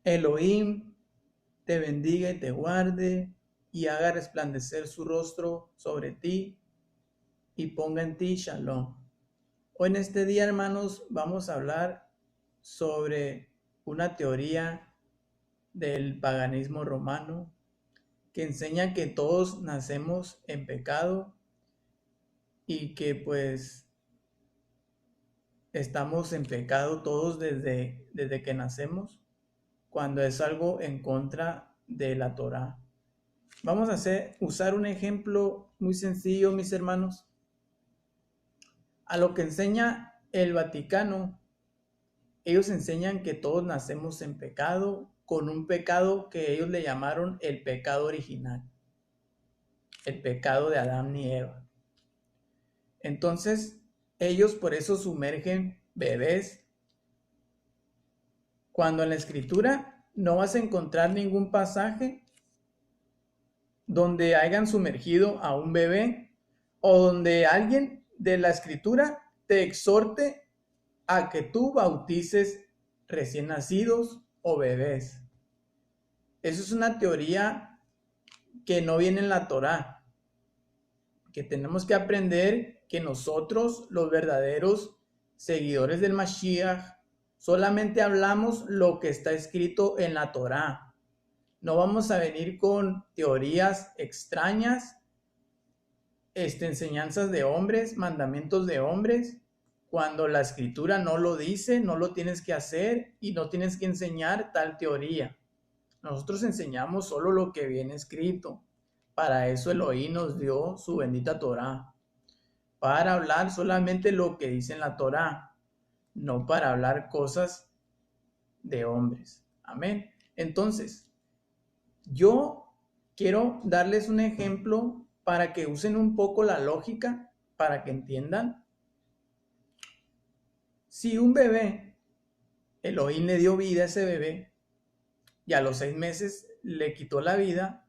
Elohim te bendiga y te guarde y haga resplandecer su rostro sobre ti y ponga en ti shalom. Hoy en este día, hermanos, vamos a hablar sobre una teoría del paganismo romano que enseña que todos nacemos en pecado y que pues estamos en pecado todos desde que nacemos, cuando es algo en contra de la Torá. Vamos a usar un ejemplo muy sencillo, mis hermanos. A lo que enseña el Vaticano, ellos enseñan que todos nacemos en pecado, con un pecado que ellos le llamaron el pecado original, el pecado de Adán y Eva. Entonces, ellos por eso sumergen bebés, cuando en la Escritura no vas a encontrar ningún pasaje donde hayan sumergido a un bebé o donde alguien de la Escritura te exhorte a que tú bautices recién nacidos o bebés. Eso es una teoría que no viene en la Torá, que tenemos que aprender que nosotros, los verdaderos seguidores del Mashiach, solamente hablamos lo que está escrito en la Torá. No vamos a venir con teorías extrañas, enseñanzas de hombres, mandamientos de hombres, cuando la Escritura no lo dice, no lo tienes que hacer y no tienes que enseñar tal teoría. Nosotros enseñamos solo lo que viene escrito. Para eso Elohim nos dio su bendita Torá, para hablar solamente lo que dice en la Torá, no para hablar cosas de hombres. Amén. Entonces, yo quiero darles un ejemplo para que usen un poco la lógica, para que entiendan. Si un bebé, Elohim le dio vida a ese bebé, y a los 6 meses le quitó la vida,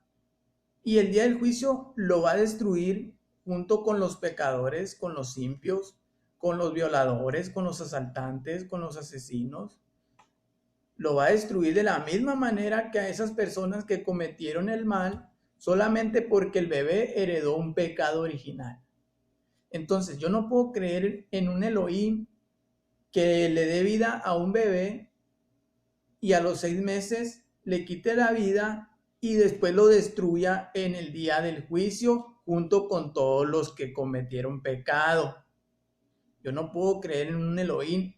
y el día del juicio lo va a destruir junto con los pecadores, con los impios, con los violadores, con los asaltantes, con los asesinos. Lo va a destruir de la misma manera que a esas personas que cometieron el mal solamente porque el bebé heredó un pecado original. Entonces, yo no puedo creer en un Elohim que le dé vida a un bebé y a los 6 meses le quite la vida y después lo destruya en el día del juicio junto con todos los que cometieron pecado. Yo no puedo creer en un Elohim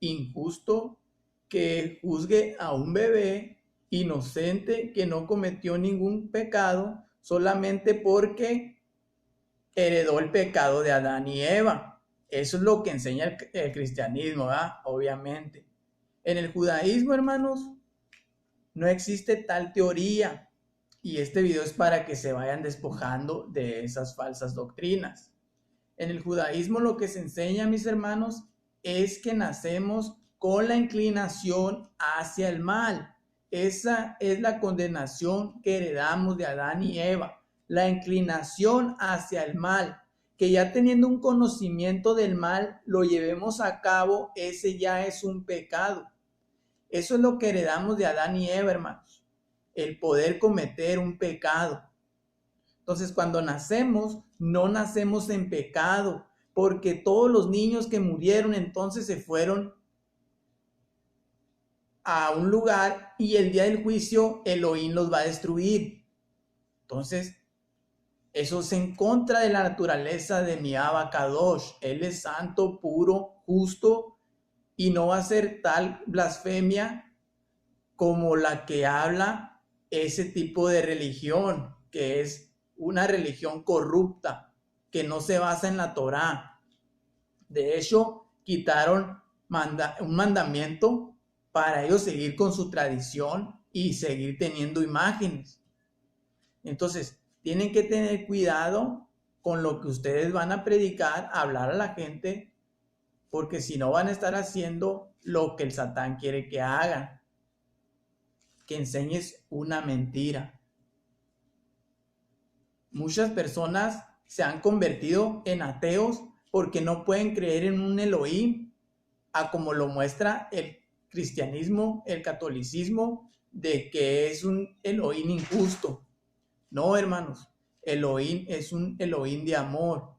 injusto que juzgue a un bebé inocente que no cometió ningún pecado solamente porque heredó el pecado de Adán y Eva. Eso es lo que enseña el cristianismo, ¿verdad? Obviamente. En el judaísmo, hermanos, no existe tal teoría. Y este video es para que se vayan despojando de esas falsas doctrinas. En el judaísmo lo que se enseña, mis hermanos, es que nacemos con la inclinación hacia el mal. Esa es la condenación que heredamos de Adán y Eva. La inclinación hacia el mal. Que ya teniendo un conocimiento del mal, lo llevemos a cabo, ese ya es un pecado. Eso es lo que heredamos de Adán y Eva, hermanos. El poder cometer un pecado. Entonces, cuando nacemos, no nacemos en pecado, porque todos los niños que murieron entonces se fueron a un lugar y el día del juicio Elohim los va a destruir. Entonces, eso es en contra de la naturaleza de mi Abba Kadosh. Él es santo, puro, justo y no va a ser tal blasfemia como la que habla ese tipo de religión, que es una religión corrupta, que no se basa en la Torá. De hecho, quitaron un mandamiento para ellos seguir con su tradición y seguir teniendo imágenes. Entonces, tienen que tener cuidado con lo que ustedes van a predicar, hablar a la gente, porque si no van a estar haciendo lo que el Satán quiere que hagan, que enseñes una mentira. Muchas personas se han convertido en ateos porque no pueden creer en un Elohim, a como lo muestra el cristianismo, el catolicismo, de que es un Elohim injusto. No, hermanos, Elohim es un Elohim de amor,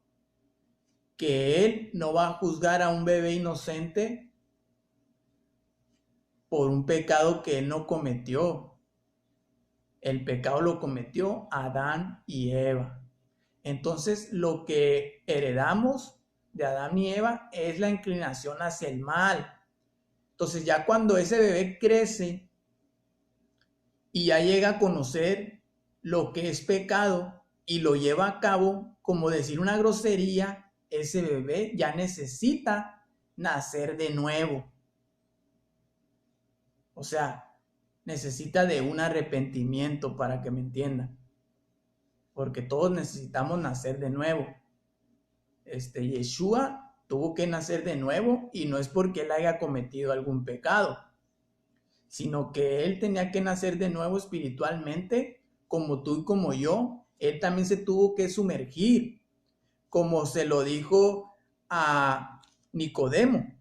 que Él no va a juzgar a un bebé inocente por un pecado que Él no cometió. El pecado lo cometió Adán y Eva. Entonces, lo que heredamos de Adán y Eva es la inclinación hacia el mal. Entonces, ya cuando ese bebé crece y ya llega a conocer lo que es pecado y lo lleva a cabo, como decir una grosería, ese bebé ya necesita nacer de nuevo. O sea, necesita de un arrepentimiento, para que me entiendan. Porque todos necesitamos nacer de nuevo. Yeshua tuvo que nacer de nuevo, y no es porque él haya cometido algún pecado, sino que él tenía que nacer de nuevo espiritualmente, como tú y como yo. Él también se tuvo que sumergir, como se lo dijo a Nicodemo,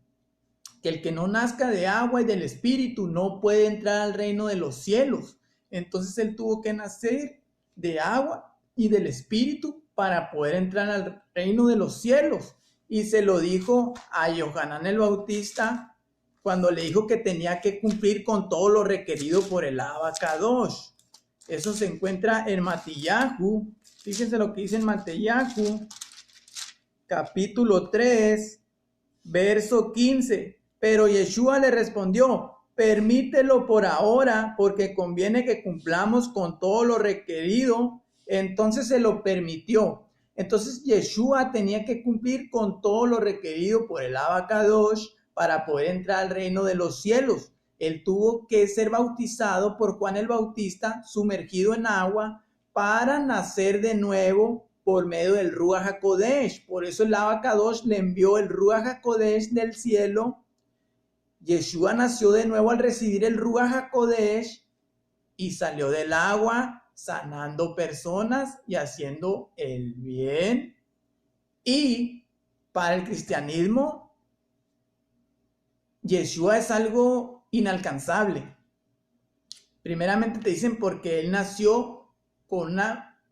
que el que no nazca de agua y del espíritu no puede entrar al reino de los cielos. Entonces él tuvo que nacer de agua y del espíritu para poder entrar al reino de los cielos. Y se lo dijo a Yohanan el Bautista cuando le dijo que tenía que cumplir con todo lo requerido por el Abba Kadosh. Eso se encuentra en Matillahu. Fíjense lo que dice en Matillahu, capítulo 3, verso 15. Pero Yeshua le respondió: permítelo por ahora, porque conviene que cumplamos con todo lo requerido. Entonces se lo permitió. Entonces Yeshua tenía que cumplir con todo lo requerido por el Abba Kadosh para poder entrar al reino de los cielos. Él tuvo que ser bautizado por Juan el Bautista, sumergido en agua, para nacer de nuevo por medio del Ruach HaKodesh. Por eso el Abba Kadosh le envió el Ruach HaKodesh del cielo. Yeshua nació de nuevo al recibir el Ruach HaKodesh y salió del agua sanando personas y haciendo el bien. Y para el cristianismo, Yeshua es algo inalcanzable. Primeramente te dicen porque él nació con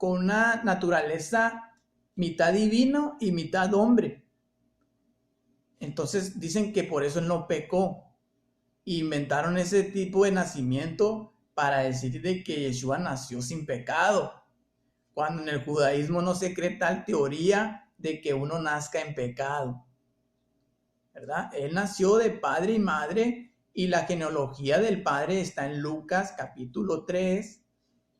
una naturaleza mitad divino y mitad hombre. Entonces dicen que por eso él no pecó. Inventaron ese tipo de nacimiento para decir de que Yeshua nació sin pecado, cuando en el judaísmo no se cree tal teoría de que uno nazca en pecado, ¿verdad? Él nació de padre y madre, y la genealogía del padre está en Lucas capítulo 3.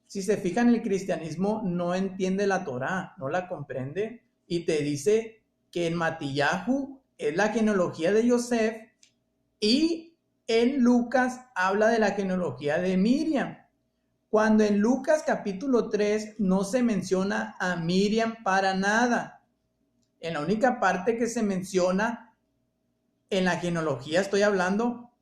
Si se fijan, el cristianismo no entiende la Torá, no la comprende, y te dice que en Matillahu es la genealogía de Yosef, y en Lucas habla de la genealogía de Miriam, cuando en Lucas capítulo 3 no se menciona a Miriam para nada. En la única parte que se menciona en la genealogía, estoy hablando,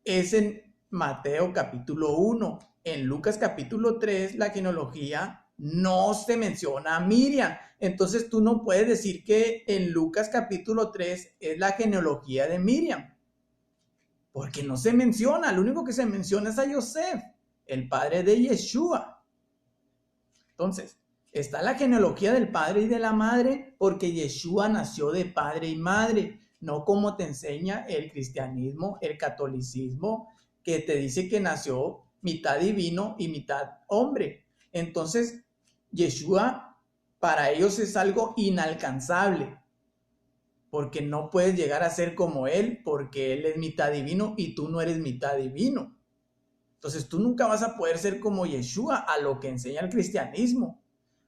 es en Mateo capítulo 1. En Lucas capítulo 3, la genealogía, no se menciona a Miriam. Entonces tú no puedes decir que en Lucas capítulo 3 es la genealogía de Miriam, porque no se menciona. Lo único que se menciona es a Yosef, el padre de Yeshua. Entonces, está la genealogía del padre y de la madre, porque Yeshua nació de padre y madre, no como te enseña el cristianismo, el catolicismo, que te dice que nació mitad divino y mitad hombre. Entonces, Yeshua para ellos es algo inalcanzable, porque no puedes llegar a ser como él, porque él es mitad divino y tú no eres mitad divino. Entonces tú nunca vas a poder ser como Yeshua, a lo que enseña el cristianismo,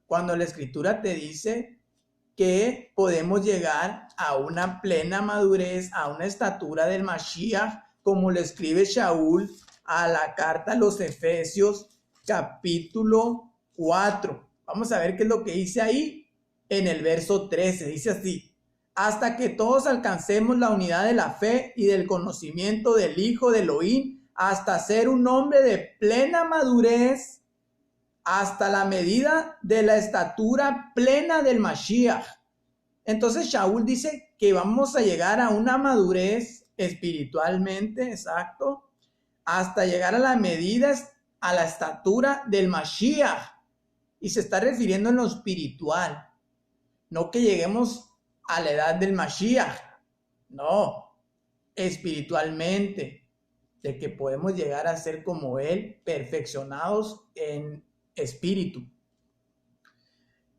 cuando la escritura te dice que podemos llegar a una plena madurez, a una estatura del Mashiach, como lo escribe Shaul a la carta a los Efesios capítulo 4. Vamos a ver qué es lo que dice ahí en el verso 13. Dice así: hasta que todos alcancemos la unidad de la fe y del conocimiento del Hijo de Elohim, hasta ser un hombre de plena madurez, hasta la medida de la estatura plena del Mashiach. Entonces Shaul dice que vamos a llegar a una madurez espiritualmente, exacto, hasta llegar a las medidas, a la estatura del Mashiach. Y se está refiriendo en lo espiritual. No que lleguemos a la edad del Mashiach. No, espiritualmente. De que podemos llegar a ser como Él, perfeccionados en espíritu.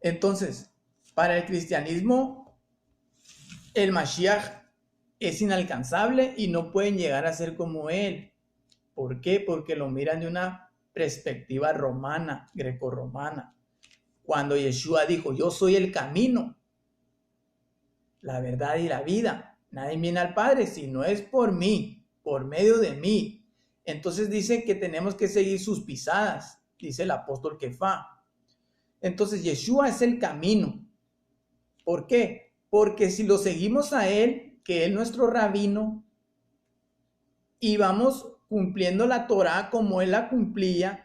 Entonces, para el cristianismo, el Mashiach es inalcanzable y no pueden llegar a ser como Él. ¿Por qué? Porque lo miran de una perspectiva romana, grecorromana. Cuando Yeshua dijo, yo soy el camino, la verdad y la vida. Nadie viene al Padre si no es por mí, por medio de mí. Entonces dice que tenemos que seguir sus pisadas, dice el apóstol Kefá. Entonces Yeshua es el camino. ¿Por qué? Porque si lo seguimos a Él, que es nuestro rabino, y vamos cumpliendo la Torá como Él la cumplía,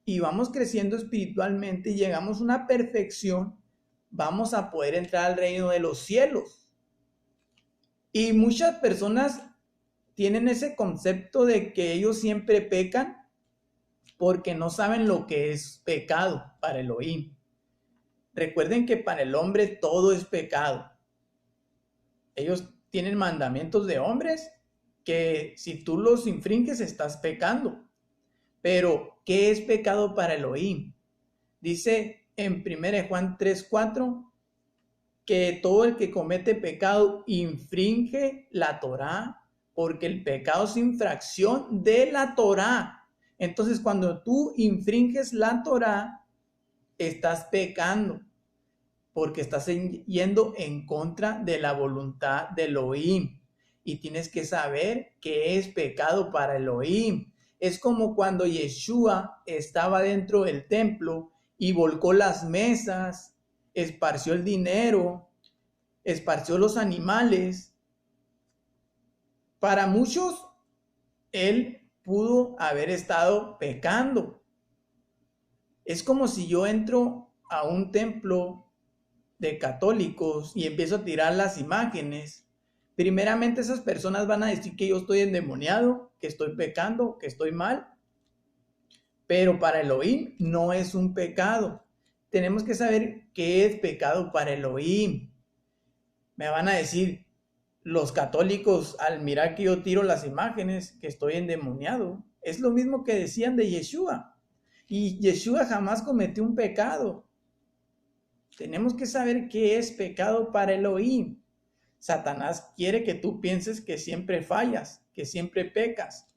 y vamos creciendo espiritualmente y llegamos a una perfección, vamos a poder entrar al reino de los cielos. Y muchas personas tienen ese concepto de que ellos siempre pecan porque no saben lo que es pecado para Elohim. Recuerden que para el hombre todo es pecado. Ellos tienen mandamientos de hombres que si tú los infringes estás pecando. Pero, ¿qué es pecado para Elohim? Dice en 1 Juan 3:4 que todo el que comete pecado infringe la Torá, porque el pecado es infracción de la Torá. Entonces, cuando tú infringes la Torá, estás pecando, porque estás yendo en contra de la voluntad de Elohim. Y tienes que saber qué es pecado para Elohim. Es como cuando Yeshua estaba dentro del templo y volcó las mesas, esparció el dinero, esparció los animales. Para muchos, él pudo haber estado pecando. Es como si yo entro a un templo de católicos y empiezo a tirar las imágenes. Primeramente esas personas van a decir que yo estoy endemoniado, que estoy pecando, que estoy mal. Pero para Elohim no es un pecado. Tenemos que saber qué es pecado para Elohim. Me van a decir los católicos al mirar que yo tiro las imágenes que estoy endemoniado. Es lo mismo que decían de Yeshua. Y Yeshua jamás cometió un pecado. Tenemos que saber qué es pecado para Elohim. Satanás quiere que tú pienses que siempre fallas, que siempre pecas,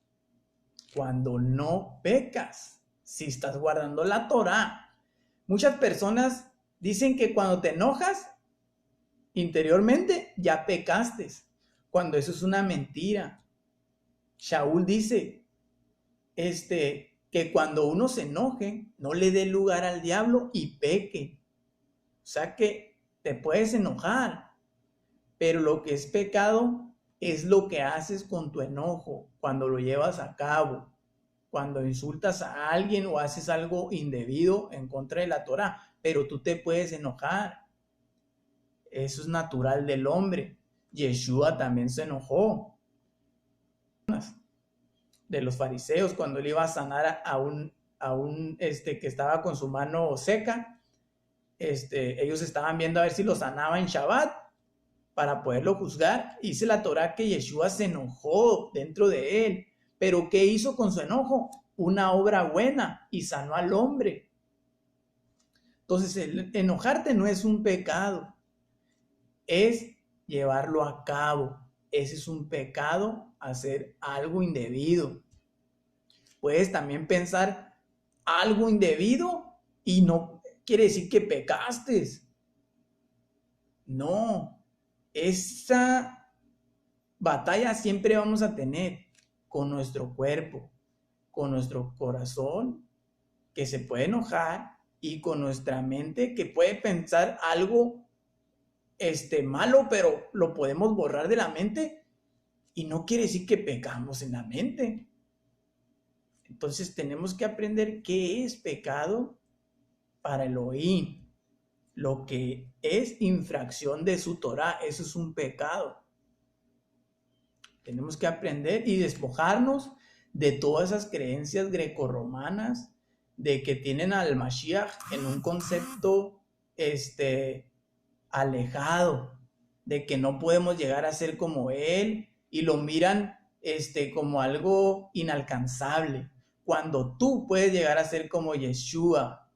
cuando no pecas, si estás guardando la Torá. Muchas personas dicen que cuando te enojas, interiormente ya pecaste, cuando eso es una mentira. Shaul dice que cuando uno se enoje, no le dé lugar al diablo y peque. O sea que te puedes enojar, pero lo que es pecado es lo que haces con tu enojo, cuando lo llevas a cabo, cuando insultas a alguien o haces algo indebido en contra de la Torá, pero tú te puedes enojar. Eso es natural del hombre. Yeshua también se enojó. De los fariseos, cuando él iba a sanar a un que estaba con su mano seca, ellos estaban viendo a ver si lo sanaba en Shabbat para poderlo juzgar. Dice la Torá que Yeshua se enojó dentro de él, pero ¿qué hizo con su enojo? Una obra buena y sanó al hombre. Entonces, el enojarte no es un pecado, es llevarlo a cabo. Ese es un pecado, hacer algo indebido. Puedes también pensar algo indebido y no quiere decir que pecaste. No, esa batalla siempre vamos a tener con nuestro cuerpo, con nuestro corazón, que se puede enojar, y con nuestra mente, que puede pensar algo malo, pero lo podemos borrar de la mente y no quiere decir que pecamos en la mente. Entonces tenemos que aprender qué es pecado para Elohim. Lo que es infracción de su Torá, eso es un pecado. Tenemos que aprender y despojarnos de todas esas creencias grecorromanas, de que tienen al Mashiach en un concepto alejado, de que no podemos llegar a ser como él y lo miran como algo inalcanzable, cuando tú puedes llegar a ser como Yeshua.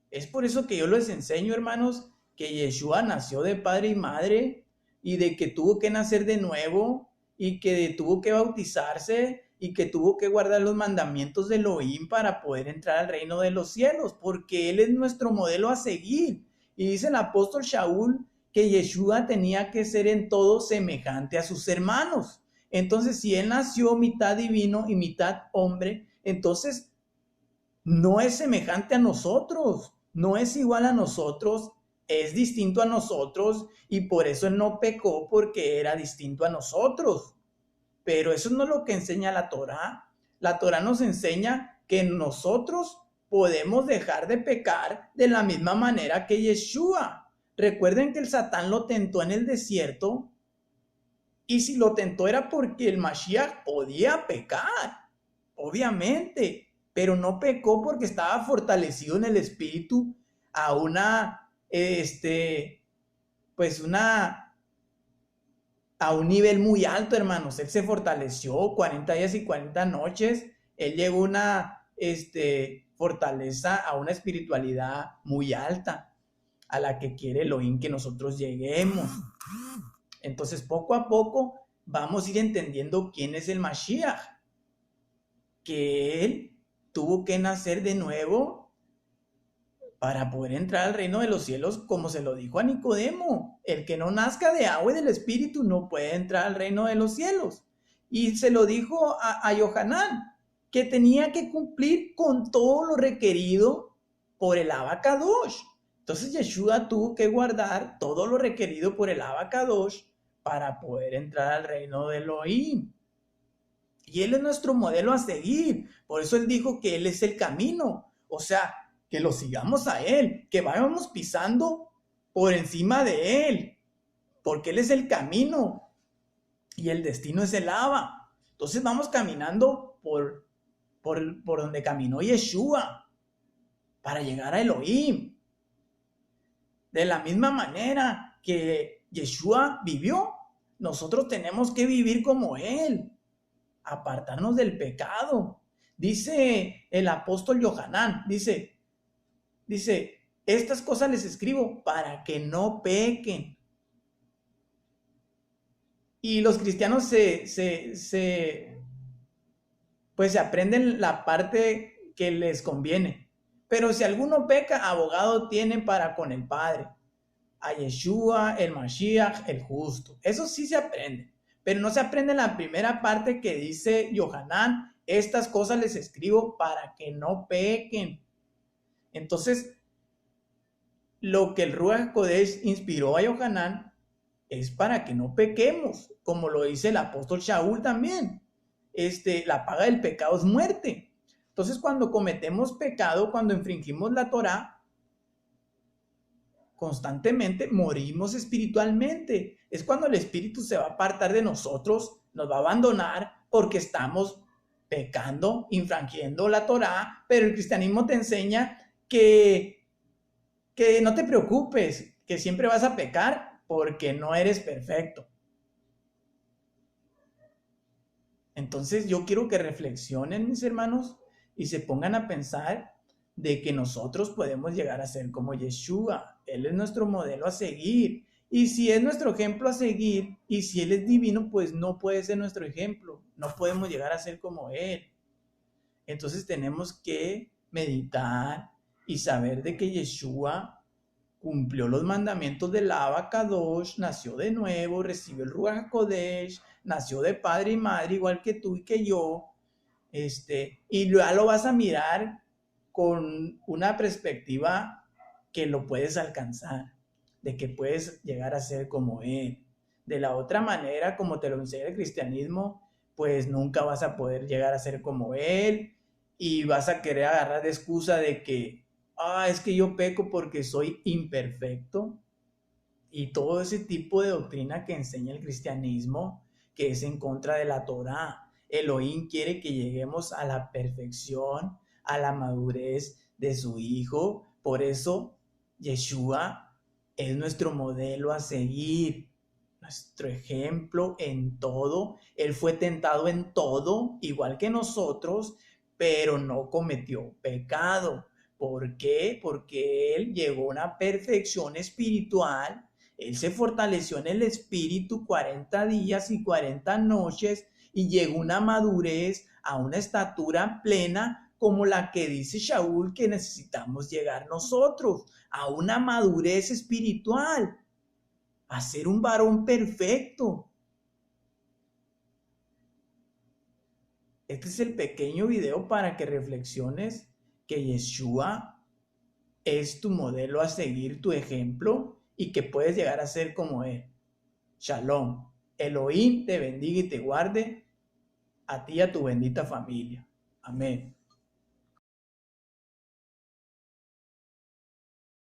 Es por eso que yo les enseño, hermanos, que Yeshua nació de padre y madre y de que tuvo que nacer de nuevo y que tuvo que bautizarse y que tuvo que guardar los mandamientos de Elohim para poder entrar al reino de los cielos, porque Él es nuestro modelo a seguir. Y dice el apóstol Shaul que Yeshua tenía que ser en todo semejante a sus hermanos. Entonces, si Él nació mitad divino y mitad hombre, entonces no es semejante a nosotros, no es igual a nosotros, es distinto a nosotros y por eso Él no pecó porque era distinto a nosotros. Pero eso no es lo que enseña la Torá. La Torá nos enseña que nosotros podemos dejar de pecar de la misma manera que Yeshua. Recuerden que el Satán lo tentó en el desierto y si lo tentó era porque el Mashiach podía pecar, obviamente, pero no pecó porque estaba fortalecido en el espíritu a a un nivel muy alto, hermanos. Él se fortaleció 40 días y 40 noches. Él llegó a una fortaleza, a una espiritualidad muy alta, a la que quiere Elohim que nosotros lleguemos. Entonces, poco a poco vamos a ir entendiendo quién es el Mashiach, que él tuvo que nacer de nuevo para poder entrar al reino de los cielos, como se lo dijo a Nicodemo. El que no nazca de agua y del Espíritu no puede entrar al reino de los cielos. Y se lo dijo a Yohanan, que tenía que cumplir con todo lo requerido por el Abacadosh. Entonces Yeshua tuvo que guardar todo lo requerido por el Abacadosh para poder entrar al reino de Elohim. Y Él es nuestro modelo a seguir. Por eso Él dijo que Él es el camino. O sea, que lo sigamos a Él, que vayamos pisando por encima de Él, porque Él es el camino y el destino es el Abba. Entonces vamos caminando por donde caminó Yeshua para llegar a Elohim. De la misma manera que Yeshua vivió, nosotros tenemos que vivir como Él, apartarnos del pecado. Dice el apóstol Yohanan, dice, estas cosas les escribo para que no pequen. Y los cristianos pues se aprenden la parte que les conviene. Pero si alguno peca, abogado tienen para con el Padre, a Yeshua, el Mashiach, el justo. Eso sí se aprende. Pero no se aprende la primera parte que dice Yohanan, estas cosas les escribo para que no pequen. Entonces, lo que el Ruach Kodesh inspiró a Yohanan es para que no pequemos, como lo dice el apóstol Shaul también. La paga del pecado es muerte. Entonces, cuando cometemos pecado, cuando infringimos la Torá, constantemente morimos espiritualmente. Es cuando el espíritu se va a apartar de nosotros, nos va a abandonar porque estamos pecando, infringiendo la Torá, pero el cristianismo te enseña que no te preocupes, que siempre vas a pecar porque no eres perfecto. Entonces yo quiero que reflexionen, mis hermanos, y se pongan a pensar de que nosotros podemos llegar a ser como Yeshua. Él es nuestro modelo a seguir. Y si es nuestro ejemplo a seguir, y si Él es divino, pues no puede ser nuestro ejemplo. No podemos llegar a ser como Él. Entonces tenemos que meditar y saber de que Yeshua cumplió los mandamientos del Abacadosh, nació de nuevo, recibió el Ruach HaKodesh, nació de padre y madre, igual que tú y que yo, y ya lo vas a mirar con una perspectiva que lo puedes alcanzar, de que puedes llegar a ser como Él. De la otra manera, como te lo enseña el cristianismo, pues nunca vas a poder llegar a ser como Él y vas a querer agarrar de excusa de que es que yo peco porque soy imperfecto, y todo ese tipo de doctrina que enseña el cristianismo, que es en contra de la Torá. Elohim quiere que lleguemos a la perfección, a la madurez de su Hijo. Por eso, Yeshua es nuestro modelo a seguir, nuestro ejemplo en todo. Él fue tentado en todo, igual que nosotros, pero no cometió pecado. ¿Por qué? Porque Él llegó a una perfección espiritual. Él se fortaleció en el espíritu 40 días y 40 noches y llegó a una madurez, a una estatura plena como la que dice Shaul que necesitamos llegar nosotros, a una madurez espiritual, a ser un varón perfecto. Este es el pequeño video para que reflexiones que Yeshua es tu modelo a seguir, tu ejemplo, y que puedes llegar a ser como Él. Shalom. Elohim te bendiga y te guarde a ti y a tu bendita familia. Amén.